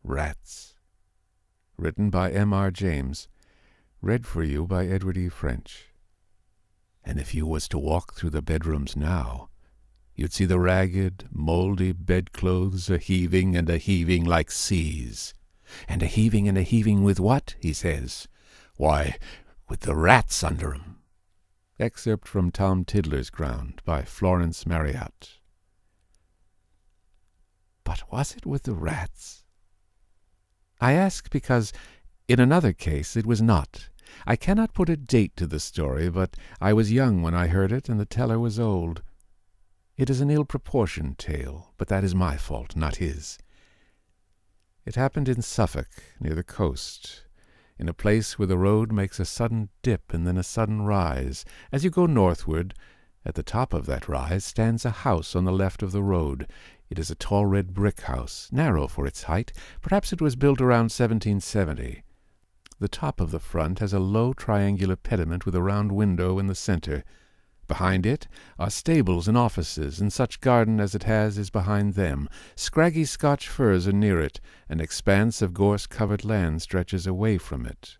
Rats. Written by M.R.James. Read for you by Edward E.French. And if you was to walk through the bedrooms now, you'd see the ragged, mouldy bedclothes a-heaving and a-heaving like seas. And a-heaving with what, he says? Why, with the rats under 'em. Excerpt from Tom Tiddler's Ground by Florence Marryat. But was it with the rats? I ask because, in another case, it was not. I cannot put a date to the story, but I was young when I heard it, and the teller was old. It is an ill-proportioned tale, but that is my fault, not his. It happened in Suffolk, near the coast, in a place where the road makes a sudden dip and then a sudden rise. As you go northward, at the top of that rise stands a house on the left of the road. It is a tall red brick house, narrow for its height. Perhaps it was built around 1770. The top of the front has a low triangular pediment with a round window in the center. Behind it are stables and offices, and such garden as it has is behind them. Scraggy Scotch firs are near it. An expanse of gorse-covered land stretches away from it.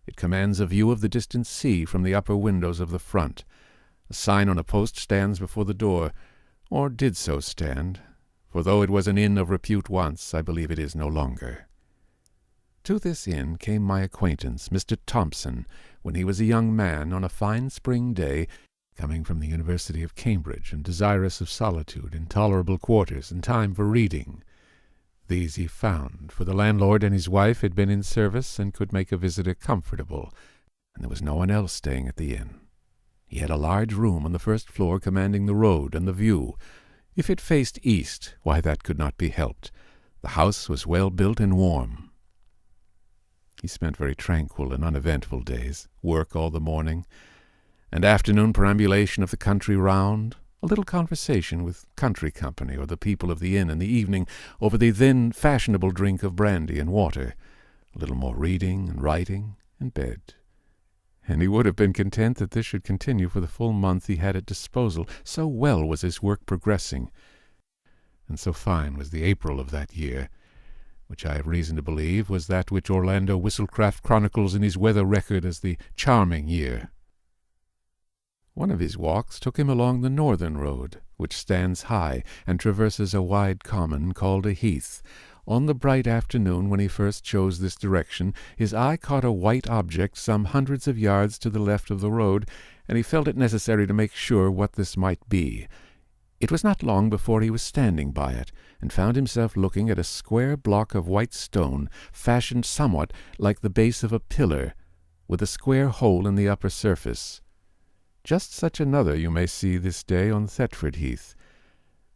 It commands a view of the distant sea from the upper windows of the front. A sign on a post stands before the door, or did so stand, for though it was an inn of repute once, I believe it is no longer. To this inn came my acquaintance, Mr. Thompson, when he was a young man on a fine spring day, coming from the University of Cambridge and desirous of solitude and tolerable quarters and time for reading. These he found, for the landlord and his wife had been in service and could make a visitor comfortable, and there was no one else staying at the inn. He had a large room on the first floor commanding the road and the view. If it faced east, why, that could not be helped. The house was well built and warm. He spent very tranquil and uneventful days, work all the morning, and afternoon perambulation of the country round, a little conversation with country company or the people of the inn in the evening over the then fashionable drink of brandy and water, a little more reading and writing, and bed. And he would have been content that this should continue for the full month he had at disposal, so well was his work progressing, and so fine was the April of that year, which I have reason to believe was that which Orlando Whistlecraft chronicles in his weather record as the charming year. One of his walks took him along the northern road, which stands high and traverses a wide common called a heath. On the bright afternoon when he first chose this direction, his eye caught a white object some hundreds of yards to the left of the road, and he felt it necessary to make sure what this might be. It was not long before he was standing by it, and found himself looking at a square block of white stone, fashioned somewhat like the base of a pillar, with a square hole in the upper surface. Just such another you may see this day on Thetford Heath.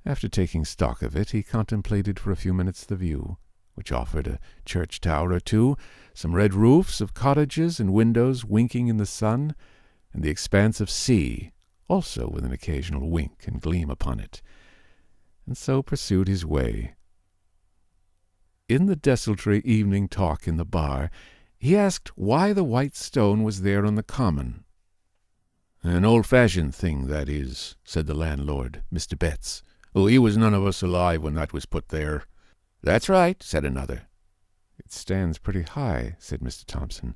After taking stock of it, he contemplated for a few minutes the view, which offered a church tower or two, some red roofs of cottages and windows winking in the sun, and the expanse of sea, also with an occasional wink and gleam upon it, and so pursued his way. In the desultory evening talk in the bar, he asked why the white stone was there on the common. "An old-fashioned thing, that is," said the landlord, Mr. Betts. "We was none of us alive when that was put there." "That's right," said another. "It stands pretty high," said Mr. Thompson.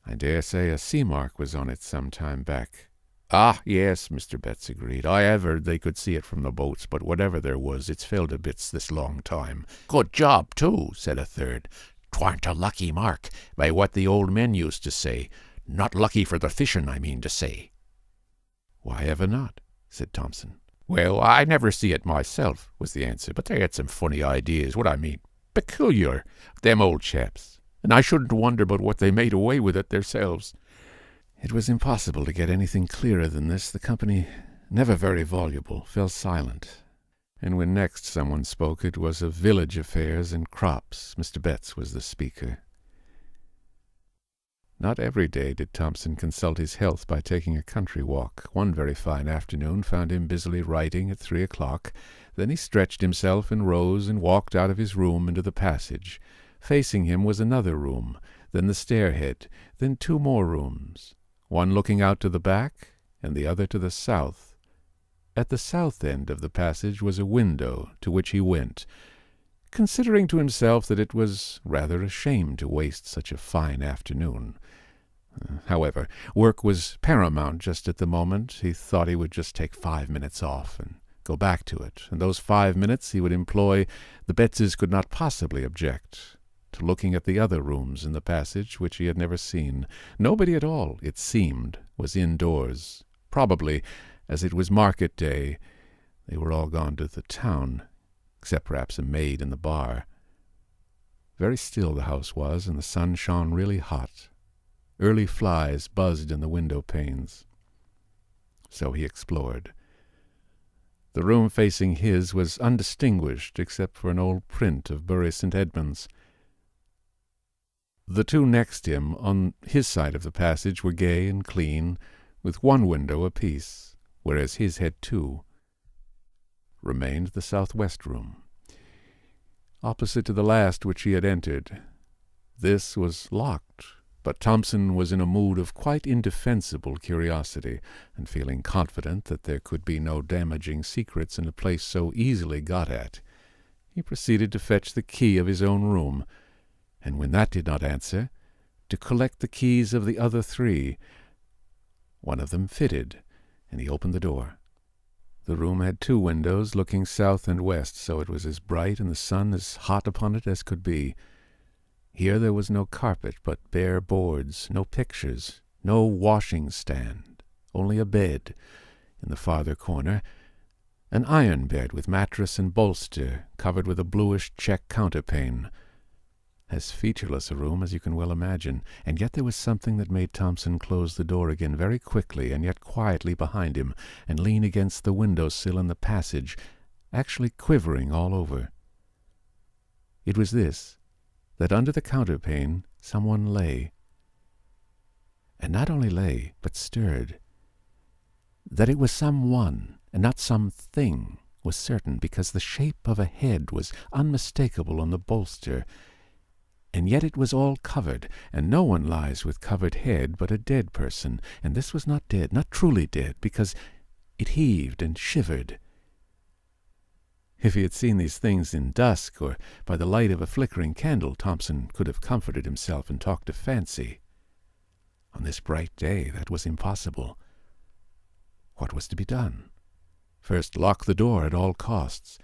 "I dare say a sea-mark was on it some time back." "Ah, yes," Mr. Betts agreed. "I have heard they could see it from the boats, but whatever there was, it's fell to bits this long time." "Good job, too," said a third. "'Twarn't a lucky mark, by what the old men used to say. Not lucky for the fishin', I mean to say." "Why ever not?" said Thompson. "Well, I never see it myself," was the answer, "but they had some funny ideas, what I mean. Peculiar, them old chaps, and I shouldn't wonder but what they made away with it theirselves." It was impossible to get anything clearer than this. The company, never very voluble, fell silent, and when next someone spoke it was of village affairs and crops. Mr. Betts was the speaker. Not every day did Thompson consult his health by taking a country walk. One very fine afternoon found him busily writing at 3 o'clock. Then he stretched himself and rose and walked out of his room into the passage. Facing him was another room, then the stairhead, then 2 more rooms, one looking out to the back and the other to the south. At the south end of the passage was a window, to which he went. considering to himself that it was rather a shame to waste such a fine afternoon. However, work was paramount just at the moment. He thought he would just take 5 minutes off and go back to it, and those 5 minutes he would employ, the Bettses could not possibly object, to looking at the other rooms in the passage which he had never seen. Nobody at all, it seemed, was indoors. Probably, as it was market day, they were all gone to the town, except perhaps a maid in the bar. Very still the house was, and the sun shone really hot. Early flies buzzed in the window panes. So he explored. The room facing his was undistinguished except for an old print of Bury St. Edmunds. The two next him, on his side of the passage, were gay and clean, with one window apiece, whereas his had two. Remained the southwest room, opposite to the last which he had entered. This was locked, but Thompson was in a mood of quite indefensible curiosity, and feeling confident that there could be no damaging secrets in a place so easily got at, he proceeded to fetch the key of his own room, and when that did not answer, to collect the keys of the other three. One of them fitted, and he opened the door. The room had two windows looking south and west, so it was as bright and the sun as hot upon it as could be. Here there was no carpet, but bare boards, no pictures, no washing stand, only a bed in the farther corner, an iron bed with mattress and bolster covered with a bluish check counterpane. As featureless a room as you can well imagine, and yet there was something that made Thompson close the door again very quickly and yet quietly behind him, and lean against the window-sill in the passage, actually quivering all over. It was this, that under the counterpane someone lay. And not only lay, but stirred. That it was someone, and not something, was certain, because the shape of a head was unmistakable on the bolster, and yet it was all covered, and no one lies with covered head but a dead person, and this was not dead, not truly dead, because it heaved and shivered. If he had seen these things in dusk, or by the light of a flickering candle, Thompson could have comforted himself and talked of fancy. On this bright day that was impossible. What was to be done? First lock the door at all costs.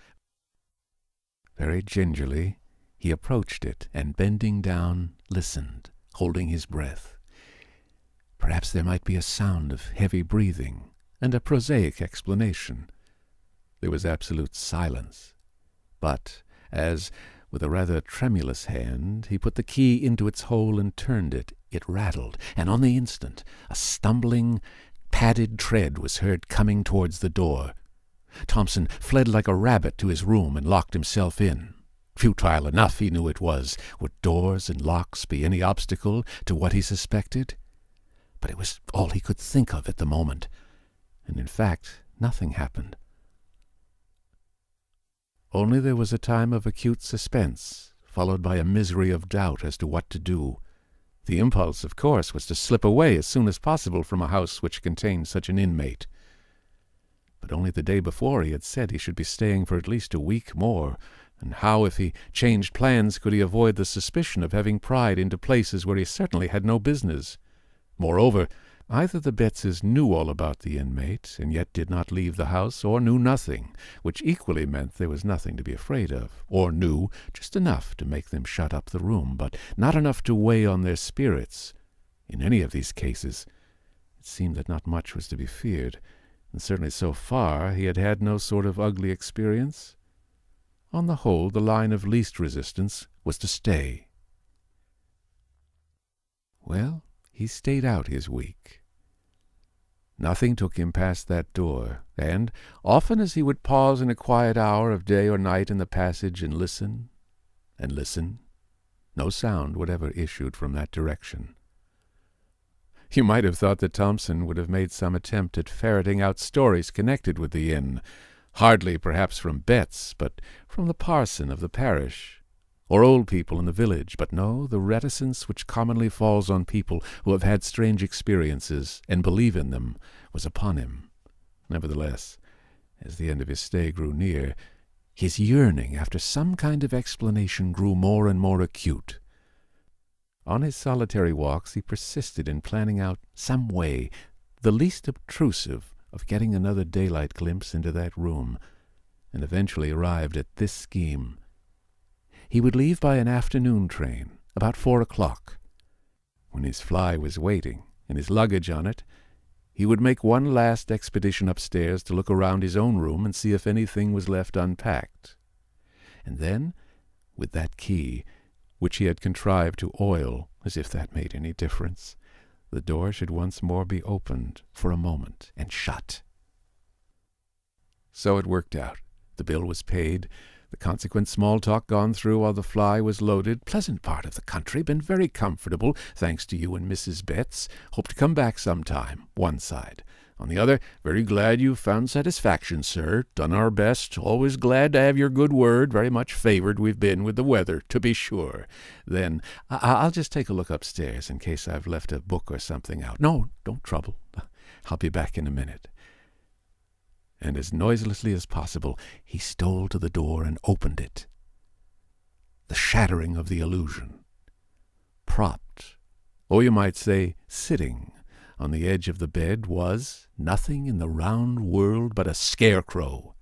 Very gingerly he approached it, and bending down, listened, holding his breath. Perhaps there might be a sound of heavy breathing, and a prosaic explanation. There was absolute silence. But, as, with a rather tremulous hand, he put the key into its hole and turned it, it rattled, and on the instant a stumbling, padded tread was heard coming towards the door. Thompson fled like a rabbit to his room and locked himself in. Futile enough he knew it was. Would doors and locks be any obstacle to what he suspected? But it was all he could think of at the moment, and in fact nothing happened. Only there was a time of acute suspense, followed by a misery of doubt as to what to do. The impulse, of course, was to slip away as soon as possible from a house which contained such an inmate. But only the day before he had said he should be staying for at least a week more, and how, if he changed plans, could he avoid the suspicion of having pried into places where he certainly had no business? Moreover, either the Bettses knew all about the inmate, and yet did not leave the house, or knew nothing, which equally meant there was nothing to be afraid of, or knew just enough to make them shut up the room, but not enough to weigh on their spirits. In any of these cases, it seemed that not much was to be feared, and certainly so far he had had no sort of ugly experience. On the whole, the line of least resistance was to stay. Well, he stayed out his week. Nothing took him past that door, and, often as he would pause in a quiet hour of day or night in the passage and listen, no sound whatever issued from that direction. You might have thought that Thompson would have made some attempt at ferreting out stories connected with the inn, hardly perhaps from Betts, but from the parson of the parish, or old people in the village. But no, the reticence which commonly falls on people who have had strange experiences and believe in them was upon him. Nevertheless, as the end of his stay grew near, His yearning after some kind of explanation grew more and more acute. On his solitary walks he persisted in planning out some way, the least obtrusive, of getting another daylight glimpse into that room, and eventually arrived at this scheme. He would leave by an afternoon train, about 4 o'clock. When his fly was waiting, and his luggage on it, he would make one last expedition upstairs to look around his own room and see if anything was left unpacked. And then, with that key, which he had contrived to oil, as if that made any difference, the door should once more be opened for a moment and shut. So it worked out. The bill was paid, the consequent small talk gone through while the fly was loaded. Pleasant part of the country, been very comfortable, thanks to you and Mrs. Betts. Hope to come back sometime, one side. On the other, very glad you've found satisfaction, sir. Done our best. Always glad to have your good word. Very much favored we've been with the weather, to be sure. Then, I'll just take a look upstairs in case I've left a book or something out. No, don't trouble. I'll be back in a minute. And as noiselessly as possible, he stole to the door and opened it. The shattering of the illusion. Propped, or you might say sitting, on the edge of the bed was nothing in the round world but a scarecrow.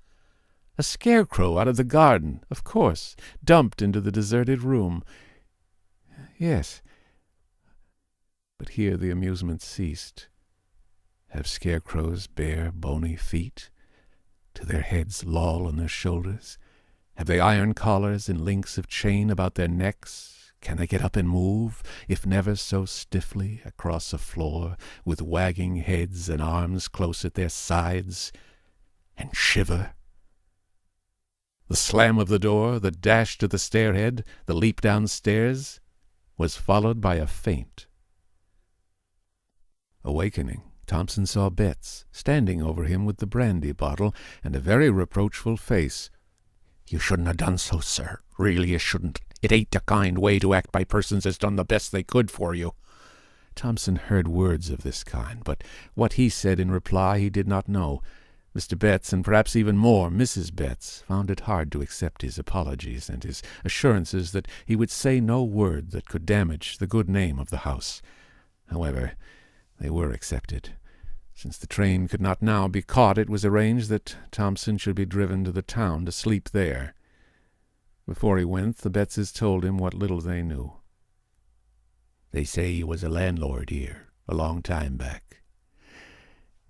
A scarecrow out of the garden, of course, dumped into the deserted room. Yes, but here the amusement ceased. Have scarecrows bare, bony feet? Do their heads loll on their shoulders? Have they iron collars and links of chain about their necks? Can they get up and move, if never so stiffly, across a floor, with wagging heads and arms close at their sides, and shiver? The slam of the door, the dash to the stairhead, the leap downstairs, was followed by a faint. Awakening, Thompson saw Betts standing over him with the brandy bottle and a very reproachful face. "You shouldn't have done so, sir. Really you shouldn't. It ain't a kind way to act by persons as done the best they could for you." Thompson heard words of this kind, but what he said in reply he did not know. Mr. Betts, and perhaps even more Mrs. Betts, found it hard to accept his apologies and his assurances that he would say no word that could damage the good name of the house. However, they were accepted. Since the train could not now be caught, it was arranged that Thompson should be driven to the town to sleep there. Before he went, the Bettses told him what little they knew. They say he was a landlord here, a long time back,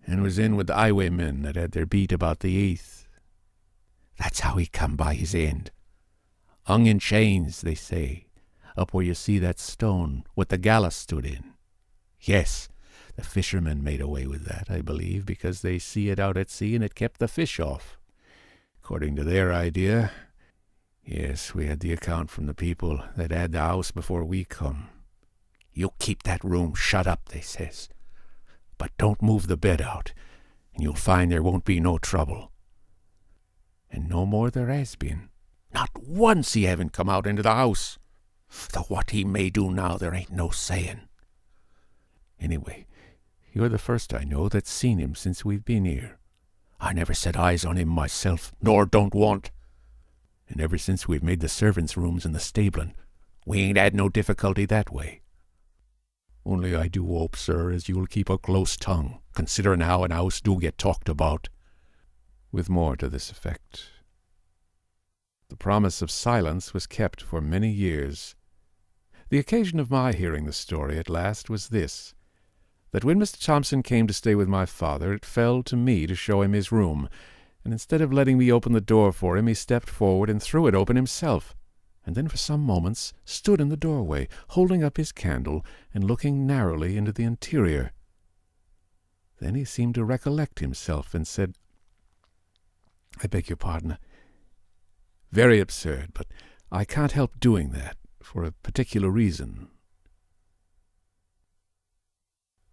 and was in with the highwaymen that had their beat about the Heath. That's how he come by his end. Hung in chains, they say, up where you see that stone what the gallows stood in. Yes, the fishermen made away with that, I believe, because they see it out at sea and it kept the fish off. According to their idea. Yes, we had the account from the people that had the house before we come. You keep that room shut up, they says, but don't move the bed out, and you'll find there won't be no trouble. And no more there has been. Not once he haven't come out into the house. Though what he may do now there ain't no saying. Anyway, you're the first I know that's seen him since we've been here. I never set eyes on him myself, nor don't want. And ever since we've made the servants' rooms in the stabling, we ain't had no difficulty that way. Only I do hope, sir, as you'll keep a close tongue, considering how an house do get talked about. With more to this effect. The promise of silence was kept for many years. The occasion of my hearing the story at last was this, that when Mr. Thompson came to stay with my father, it fell to me to show him his room, and instead of letting me open the door for him, he stepped forward and threw it open himself, and then for some moments stood in the doorway, holding up his candle and looking narrowly into the interior. Then he seemed to recollect himself and said, "I beg your pardon. Very absurd, but I can't help doing that, for a particular reason."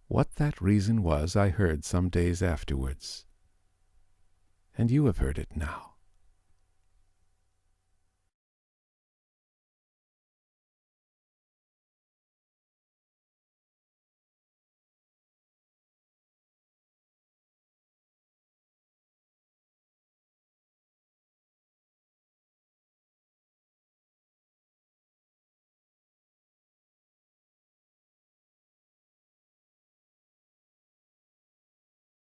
What that reason was I heard some days afterwards, and you have heard it now.